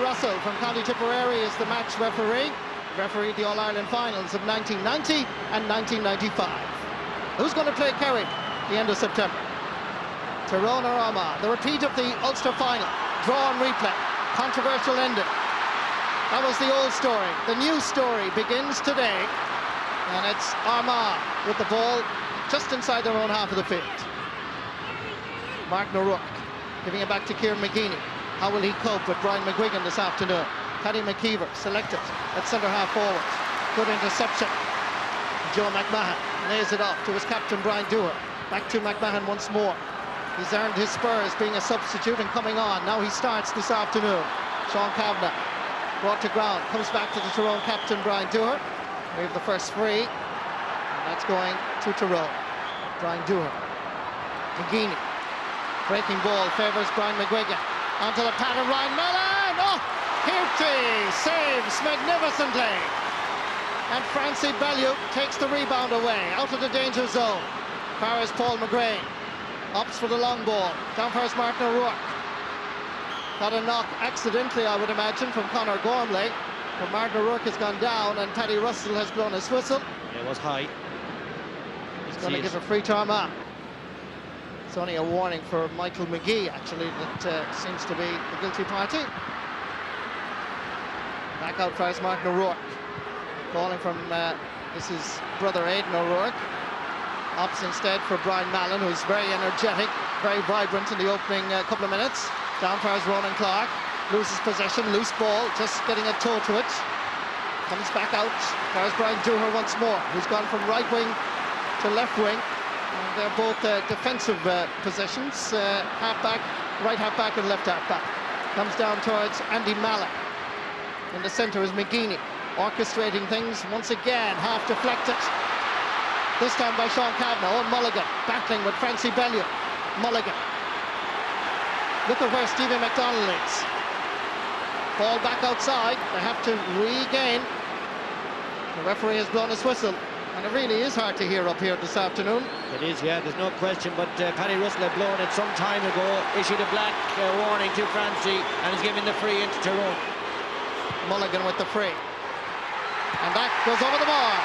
Russell from County Tipperary is the match referee. Refereed the All-Ireland finals of 1990 and 1995. Who's going to play Kerry at the end of September? Tyrone or Armagh? The repeat of the Ulster final. Draw and replay. Controversial ending. That was the old story. The new story begins today, and it's Armagh with the ball just inside their own half of the field. Mark O'Rourke giving it back to Kieran McGeeney. How will he cope with Brian McGuigan this afternoon? Paddy McKeever selected at centre half forward. Good interception. Joe McMahon lays it off to his captain Brian Dooher. Back to McMahon once more. He's earned his spurs being a substitute and coming on. Now he starts this afternoon. Sean Kavanagh brought to ground. Comes back to the Tyrone captain Brian Dooher. We have the first free. And that's going to Tyrone. Brian Dooher. McGeeney. Breaking ball favours Brian McGuigan. Onto the pad of Ryan Mellon. Oh! Hirty saves magnificently. And Francie Bellew takes the rebound away. Out of the danger zone. Far as Paul McGrain. Opts for the long ball. Down first Martin O'Rourke. Got a knock accidentally, I would imagine, from Conor Gormley. But Martin O'Rourke has gone down and Paddy Russell has blown his whistle. It was high. He's going to give a free to Armagh. It's only a warning for Michael McGee, actually, that seems to be the guilty party. Back out first, Martin O'Rourke. Calling from his brother Aidan O'Rourke. Opts instead for Brian Mallon, who's very energetic, very vibrant in the opening couple of minutes. Down first, Ronan Clark. Loses possession, loose ball, just getting a toe to it. Comes back out. There's Brian Dooher once more, who's gone from right wing to left wing. And they're both defensive positions. Half-back, right half-back and left half-back. Comes down towards Andy Mallon. In the centre is McGeeney, orchestrating things once again, half deflected. This time by Sean Kavanagh. Owen Mulligan battling with Francie Bellew. Mulligan. Look at where Stevie McDonald is. Ball back outside. They have to regain. The referee has blown his whistle. And it really is hard to hear up here this afternoon. It is, yeah, there's no question, but Paddy Russell had blown it some time ago, issued a black warning to Francie, and is giving the free into Tyrone. Mulligan with the free. And that goes over the bar.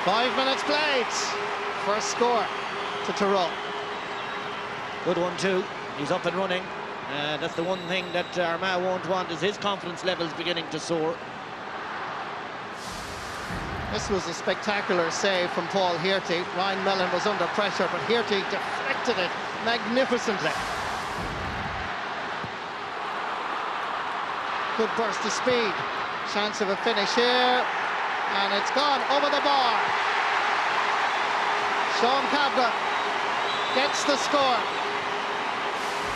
Five minutes played. First score to Tyrone. Good one too. He's up and running. That's the one thing that Armagh won't want, is his confidence levels beginning to soar. This was a spectacular save from Paul Hirty. Ryan Mellon was under pressure, but Hirty deflected it magnificently. Good burst of speed. Chance of a finish here. And it's gone over the bar. Sean Kavanagh gets the score.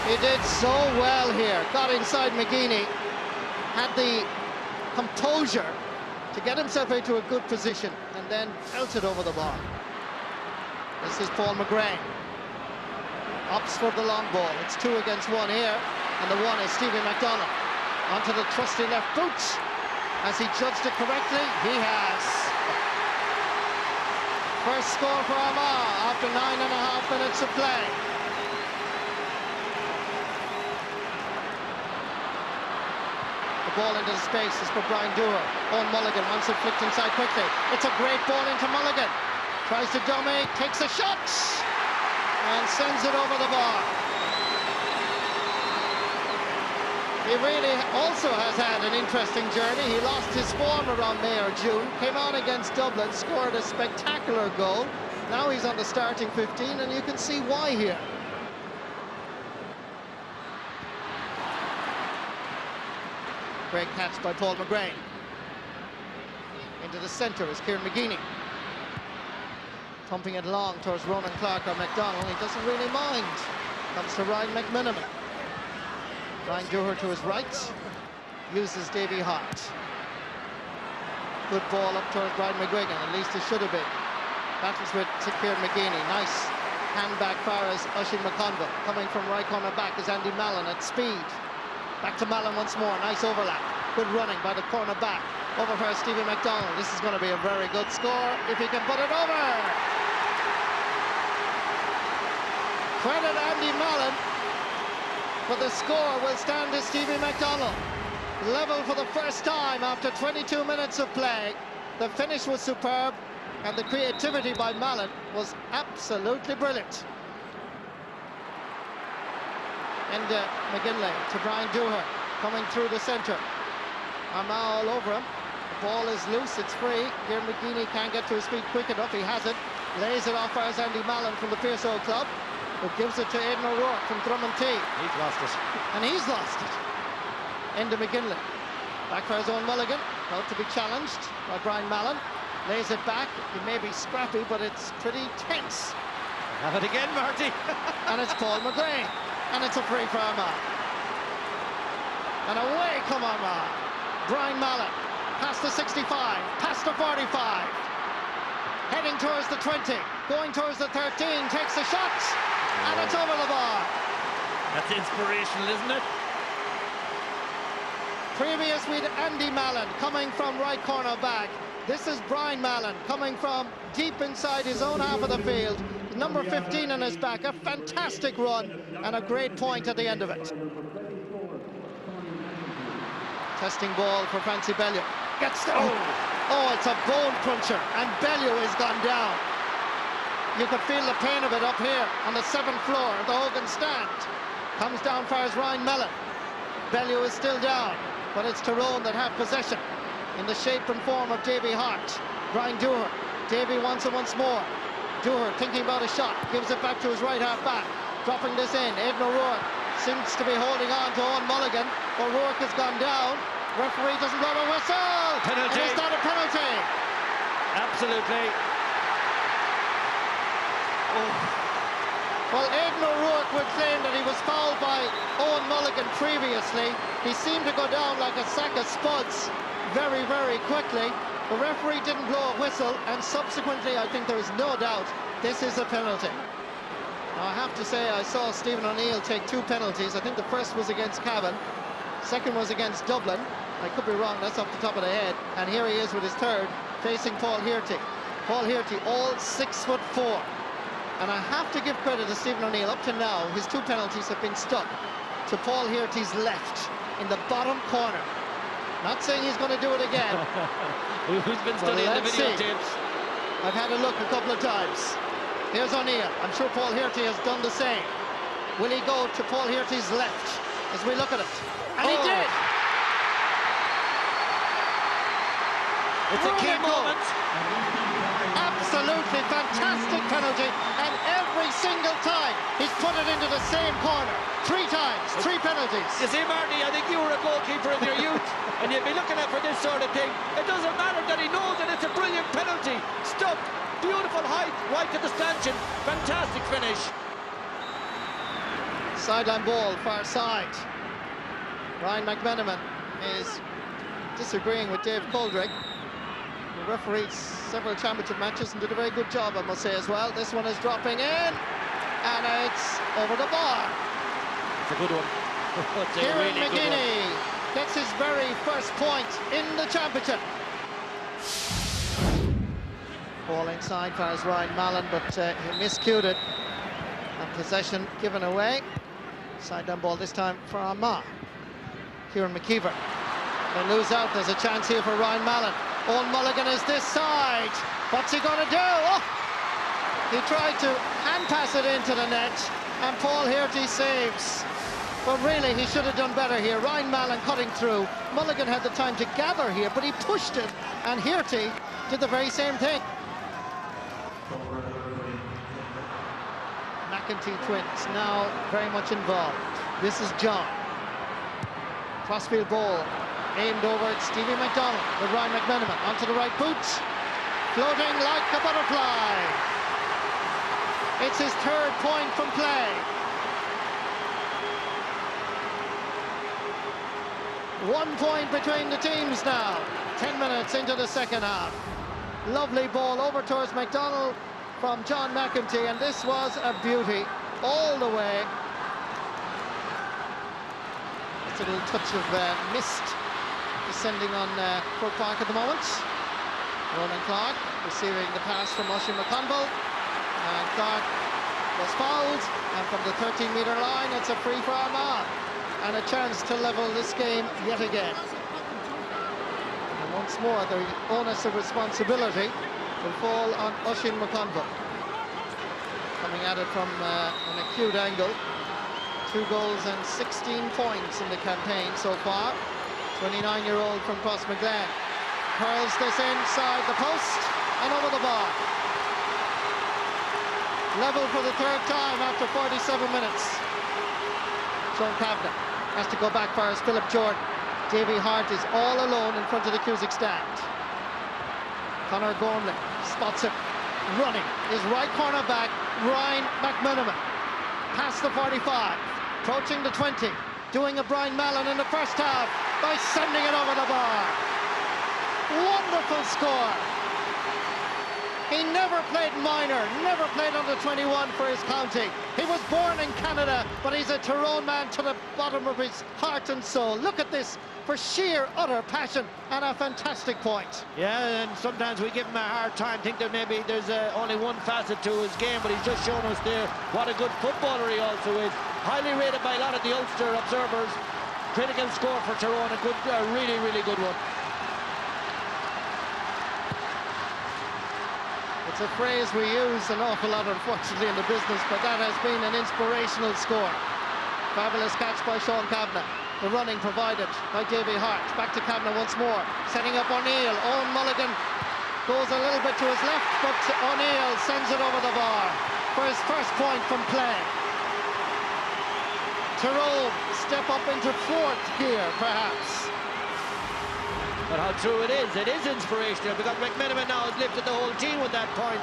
He did so well here. Got inside McGeeney. Had the composure to get himself into a good position and then belted over the bar. This is Paul McGrain. Opts for the long ball. It's 2 against 1 here. And the one is Stevie McDonald. Onto the trusty left boot. Has he judged it correctly? He has. First score for Armagh after 9.5 minutes of play. The ball into the space is for Brian Dooher. Owen Mulligan wants it flicked inside quickly. It's a great ball into Mulligan. Tries to dummy, takes a shot, and sends it over the bar. He really also has had an interesting journey. He lost his form around May or June, came on against Dublin, scored a spectacular goal. Now he's on the starting 15, and you can see why here. Great catch by Paul McGrain. Into the centre is Kieran McGeeney. Pumping it along towards Ronan Clark or McDonald. He doesn't really mind. Comes to Ryan McMiniman. Ryan Dooher to his right. Uses Davy Hart. Good ball up towards Brian McGuigan. At least it should have been. Battles with Kieran McGeeney. Nice hand back far as Oisin McConville. Coming from right corner back is Andy Mallon at speed. Back to Mallon once more. Nice overlap. Good running by the corner back. Over for Stevie McDonald. This is going to be a very good score if he can put it over. Credit Andy Mallon, but the score will stand to Stevie McDonald. Level for the first time after 22 minutes of play. The finish was superb, and the creativity by Mallon was absolutely brilliant. And McGinley to Brian Dooher, coming through the centre. Armagh all over him. The ball is loose, it's free. Here McGeaney can't get to his feet quick enough, he has it. Lays it off as Andy Mallon from the Pearsall club, who gives it to Aidan O'Rourke from Drummond T. He's lost it. And he's lost it. Into McGinley. Back for his own Mulligan, about to be challenged by Brian Mallon. Lays it back. It may be scrappy, but it's pretty tense. Have it again, Marty. And it's Paul McGrain. And it's a free for Armagh. And away come Armagh. Brian Mallon, past the 65, past the 45. Heading towards the 20, going towards the 13, takes a shot, and it's over the bar. That's inspirational, isn't it? Previous with Andy Mallon coming from right corner back. This is Brian Mallon coming from deep inside his own half of the field. Number 15 on his back, a fantastic run and a great point at the end of it. Testing ball for Francie Bellew. Gets the... Oh, it's a bone puncher, and Bellew has gone down. You could feel the pain of it up here on the 7th floor of the Hogan stand. Comes down far as Ryan Mellon. Bellew is still down, but it's Tyrone that have possession in the shape and form of Davy Hart. Brian Dooher. Davy wants it once more. Dooher thinking about a shot, gives it back to his right half back. Dropping this in, Aidan O'Rourke seems to be holding on to Owen Mulligan. O'Rourke has gone down. Referee doesn't blow a whistle. Penalty. And it's not a penalty. Absolutely. Oh. Well, Aidan O'Rourke would claim that he was fouled by Owen Mulligan previously. He seemed to go down like a sack of spuds very, very quickly. The referee didn't blow a whistle, and subsequently, I think there is no doubt this is a penalty. Now, I have to say, I saw Stephen O'Neill take 2 penalties. I think the first was against Cavan, second was against Dublin. I could be wrong, that's off the top of the head. And here he is with his third, facing Paul Hearty. Paul Hearty, all 6'4". And I have to give credit to Stephen O'Neill. Up to now, his 2 penalties have been stuck to Paul Hearty's left in the bottom corner. Not saying he's going to do it again. Who's been studying the videotapes? I've had a look a couple of times. Here's O'Neill. I'm sure Paul Hearty has done the same. Will he go to Paul Hearty's left as we look at it? And he did! It's a key moment. Absolutely fantastic penalty, and every single time he's put it into the same corner. 3 times, 3 penalties. You see, Marty, I think you were a goalkeeper in your youth, and you'd be looking out for this sort of thing. It doesn't matter that he knows that it's a brilliant penalty. Stuck, beautiful height, right to the stanchion. Fantastic finish. Sideline ball, far side. Ryan McMenamin is disagreeing with Dave Coldrick. He refereed several championship matches and did a very good job, I must say, as well. This one is dropping in, and it's over the bar. It's a good one. Kieran McGeaney gets his very first point in the championship. Ball inside far as Ryan Mallon, but he miscued it. And possession given away. Sideline ball this time for Armagh. Kieran McKeever. They lose out. There's a chance here for Ryan Mallon. Owen Mulligan is this side. What's he going to do? Oh! He tried to hand pass it into the net, and Paul Hearty saves. But really, he should have done better here. Ryan Mallon cutting through. Mulligan had the time to gather here, but he pushed it, and Hearty did the very same thing. McEntee twins now very much involved. This is John. Crossfield ball aimed over at Stevie McDonald with Ryan McMenamin onto the right boot, floating like a butterfly. It's his 3rd point from play. One point between the teams now. 10 minutes into the second half. Lovely ball over towards McDonald from John McEntee, and this was a beauty all the way. It's a little touch of mist descending on Croke Park at the moment. Ronan Clark receiving the pass from Oisin McConville, and Clark was fouled, and from the 13-metre line, it's a free for Armagh, and a chance to level this game yet again. And once more, the onus of responsibility will fall on Oisín McConville. Coming at it from an acute angle. 2 goals and 16 points in the campaign so far. 29-year-old from Crossmaglen curls this inside the post and over the bar. Level for the 3rd time after 47 minutes. Sean Kavanagh has to go back first. Philip Jordan. Davy Hart is all alone in front of the Cusack stand. Conor Gormley spots him. Running his right corner back, Ryan McMenamin. Past the 45, approaching the 20. Doing a Brian Mallon in the first half by sending it over the bar. Wonderful score. He never played minor, never played under 21 for his county. He was born in Canada, but he's a Tyrone man to the bottom of his heart and soul. Look at this, for sheer utter passion and a fantastic point. Yeah, and sometimes we give him a hard time, think that maybe there's only one facet to his game, but he's just shown us there what a good footballer he also is. Highly rated by a lot of the Ulster observers. Critical score for Tyrone, a really, really good one. It's a phrase we use an awful lot, unfortunately, in the business, but that has been an inspirational score. Fabulous catch by Sean Kavanagh. The running provided by Davy Hart. Back to Kavanagh once more. Setting up O'Neill. Owen Mulligan goes a little bit to his left, but O'Neill sends it over the bar for his first point from play. Tyrone step up into 4th gear, perhaps. But how true it is inspirational, because McMenamin now has lifted the whole team with that point.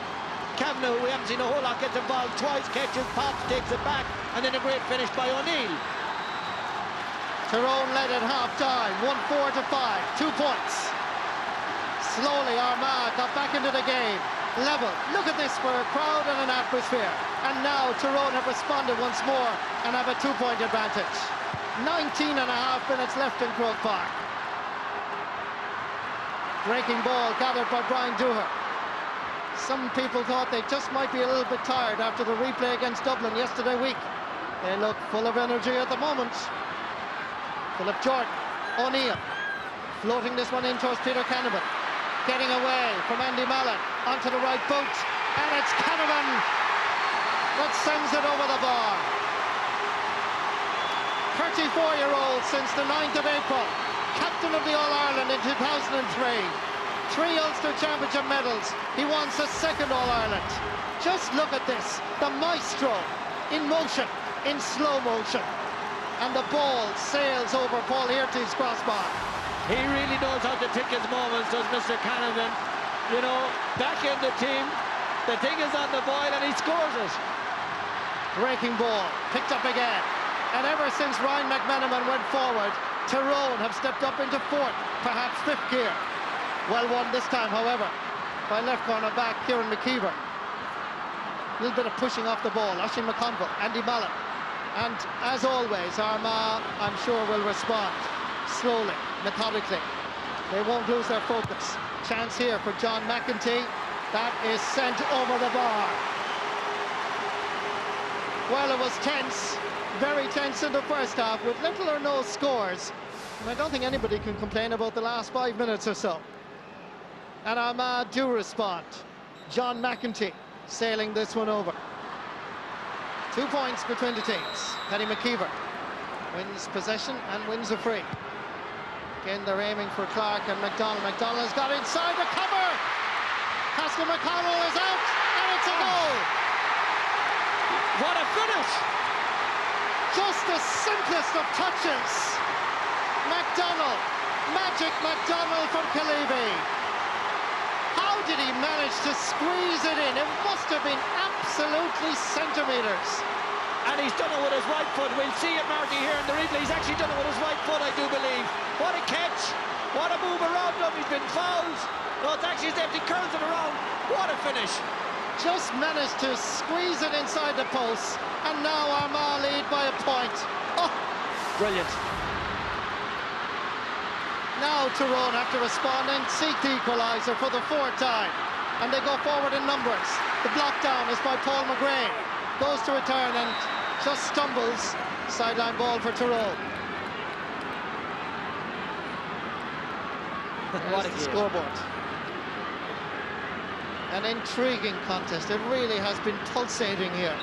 Kavanagh, who we haven't seen a whole lot, gets involved twice, catches, pops, takes it back, and then a great finish by O'Neill. Tyrone led at half-time, 1-4 to 5, 2 points. Slowly Armagh got back into the game, level. Look at this for a crowd and an atmosphere. And now Tyrone have responded once more and have a 2-point advantage. 19 and a half minutes left in Croke Park. Breaking ball gathered by Brian Dooher. Some people thought they just might be a little bit tired after the replay against Dublin yesterday week. They look full of energy at the moment. Philip Jordan, O'Neill, floating this one in towards Peter Canavan. Getting away from Andy Mallon, onto the right boot, and it's Canavan that sends it over the bar. 34-year-old since the 9th of April. Captain of the All-Ireland in 2003. 3 Ulster Championship medals. He wants a 2nd All-Ireland. Just look at this. The maestro in motion, in slow motion. And the ball sails over Paul Hirty's crossbar. He really knows how to pick his moments, does Mr. Canavan. You know, back in the team, the thing is on the boil and he scores it. Breaking ball, picked up again. And ever since Ryan McMenamin went forward, Tyrone have stepped up into 4th, perhaps 5th gear. Well won this time, however, by left corner back Kieran McKeever. A little bit of pushing off the ball. Oisín McConville, Andy Mallon. And as always, Armagh, I'm sure, will respond slowly, methodically. They won't lose their focus. Chance here for John McEntee. That is sent over the bar. Well, it was tense. Very tense in the first half with little or no scores. And I don't think anybody can complain about the last 5 minutes or so. And Armagh do respond. John McEntee sailing this one over. 2 points between the teams. Paddy McKeever wins possession and wins a free. Again, they're aiming for Clark and McDonald. McDonald has got inside the cover. Pascal McConnell is out, and it's a goal. What a finish! Just the simplest of touches. McDonald, magic McDonald from Kalibi. How did he manage to squeeze it in? It must have been absolutely centimetres. And he's done it with his right foot. We'll see it, Marty, here in the replay. He's actually done it with his right foot, I do believe. What a catch. What a move around him. He's been fouled. No, it's actually his left. He curls it around. What a finish. Just managed to squeeze it inside the post. And now Armagh lead by a point. Oh, brilliant. Now Tyrone have to respond and seek the equalizer for the 4th time. And they go forward in numbers. The block down is by Paul McGrain. goes to return and just stumbles. Sideline ball for Tyrone. What a the scoreboard. An intriguing contest. It really has been pulsating here.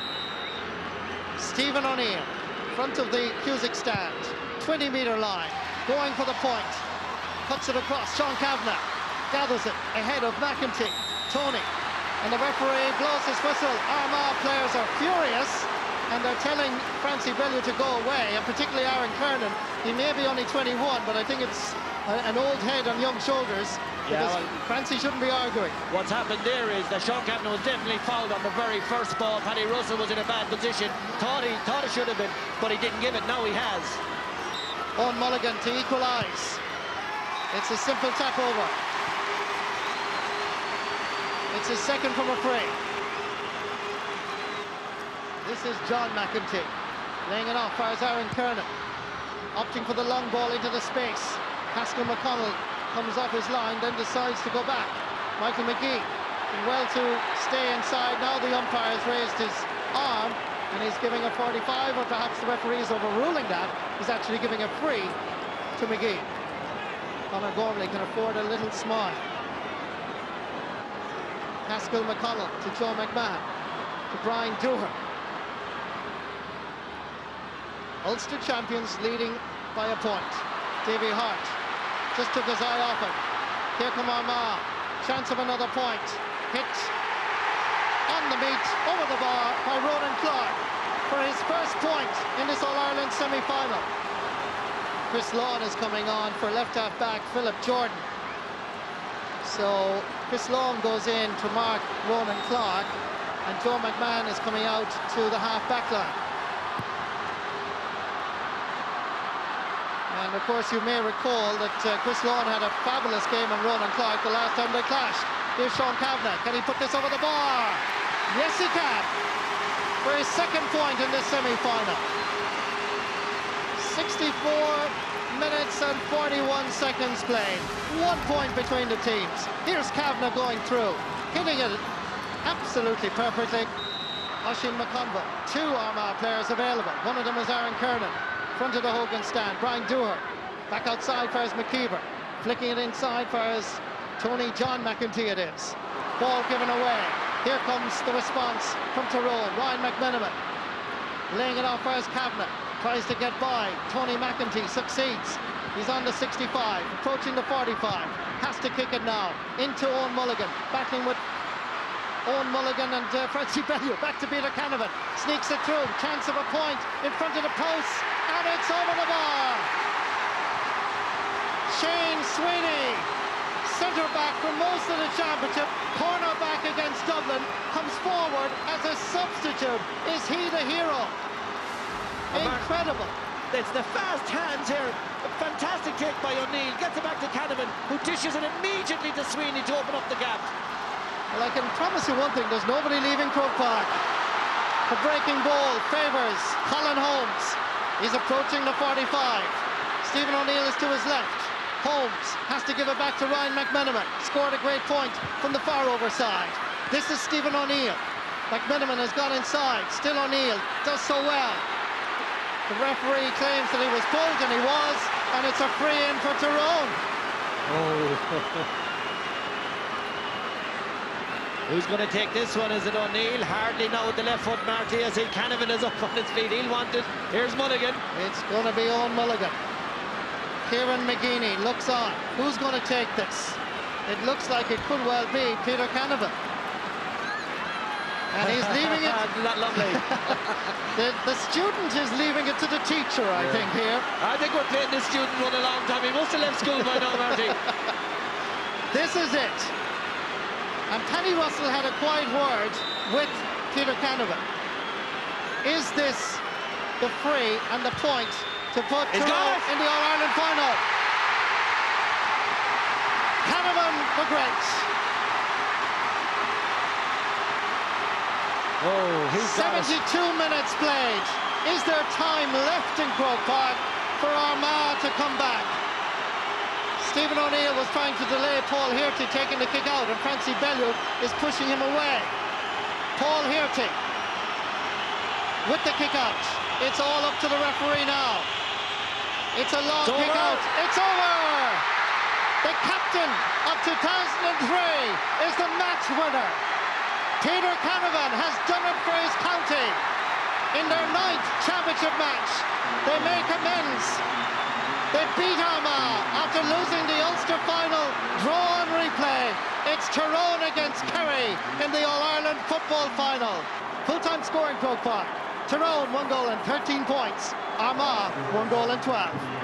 Stephen O'Neill, front of the Cusick stand, 20-metre line, going for the point. Cuts it across. Sean Kavanagh gathers it ahead of McEntee. Tony. And the referee blows his whistle. Armagh players are furious, and they're telling Francie Bellew to go away, and particularly Aaron Kernan. He may be only 21, but I think it's an old head on young shoulders. Yeah, well, Francie shouldn't be arguing. What's happened there is that Sean Kavanagh was definitely fouled on the very first ball. Paddy Russell was in a bad position. Thought it should have been, but he didn't give it. Now he has. Owen Mulligan to equalise. It's a simple tap over. It's his second from a free. This is John McEntee laying it off as Aaron Kernan, opting for the long ball into the space. Haskell McConnell comes off his line, then decides to go back. Michael McGee did well to stay inside. Now the umpire has raised his arm and he's giving a 45, or perhaps the referee is overruling that. He's actually giving a free to McGee. Conor Gormley can afford a little smile. Haskell McConnell to Joe McMahon, to Brian Dooher. Ulster champions leading by a point. Davy Hart just took his eye off it. Here come Armagh. Chance of another point. Hit on the meat, over the bar by Ronan Clark for his first point in this All-Ireland semi-final. Chris Lawn is coming on for left half-back Philip Jordan. So Chris Lawn goes in to mark Ronan Clark, and Joe McMahon is coming out to the half-back line. And of course you may recall that Chris Lawn had a fabulous game on Ronan Clark the last time they clashed. Here's Sean Kavanagh. Can he put this over the bar? Yes, he can. For his second point in this semi-final. 64 minutes and 41 seconds played. 1 point between the teams. Here's Kavanagh going through, hitting it absolutely perfectly. Oisin McConville, 2 Armagh players available. One of them is Aaron Kernan, front of the Hogan stand. Brian Dooher, back outside for his McKeever. Flicking it inside for his Tony John McEntee it is. Ball given away. Here comes the response from Tyrone. Ryan McMenamin laying it off for his Kavanagh. Tries to get by. Tony McEntee succeeds. He's on the 65, approaching the 45. Has to kick it now. Into Owen Mulligan. Battling with Owen Mulligan and Francie Bellew. Back to Peter Canavan. Sneaks it through. Chance of a point in front of the post. And it's over the bar. Shane Sweeney, centre back for most of the championship, corner back against Dublin, comes forward as a substitute. Is he the hero? Incredible. It's the fast hands here. A fantastic kick by O'Neill. Gets it back to Canavan, who dishes it immediately to Sweeney to open up the gap. Well, I can promise you one thing, there's nobody leaving Croke Park. The breaking ball favours Colin Holmes. He's approaching the 45. Stephen O'Neill is to his left. Holmes has to give it back to Ryan McMenamin. Scored a great point from the far over side. This is Stephen O'Neill. McMenamin has gone inside. Still O'Neill does so well. The referee claims that he was pulled, and he was, and it's a free in for Tyrone. Oh. Who's going to take this one? Is it O'Neill? Hardly now with the left foot, Marty. I see Canavan is up on his feet. He'll want it. Here's Mulligan. It's going to be Owen Mulligan. Kieran McGeeney looks on. Who's going to take this? It looks like it could well be Peter Canavan. And he's leaving it. Not lovely. the student is leaving it to the teacher, I think, here. I think we're playing this student one a long time. He must have left school by now, Marty. This is it. And Paddy Russell had a quiet word with Peter Canavan. Is this the free and the point to put Tyrone in the All-Ireland final? Canavan the great. Oh, he's 72 minutes played. Is there time left in Croke Park for Armagh to come back? Stephen O'Neill was trying to delay Paul Hirty taking the kick out, and Francie Bellew is pushing him away. Paul Hirty with the kick out. It's all up to the referee now. It's a long kick out. It's over. The captain of 2003 is the match winner. Peter Canavan has done it for his county. In their 9th championship match, they make amends. They beat Armagh after losing the Ulster final. Draw and replay. It's Tyrone against Kerry in the All-Ireland football final. Full-time scoring, Croke Park. Tyrone 1 goal and 13 points. Armagh 1 goal and 12.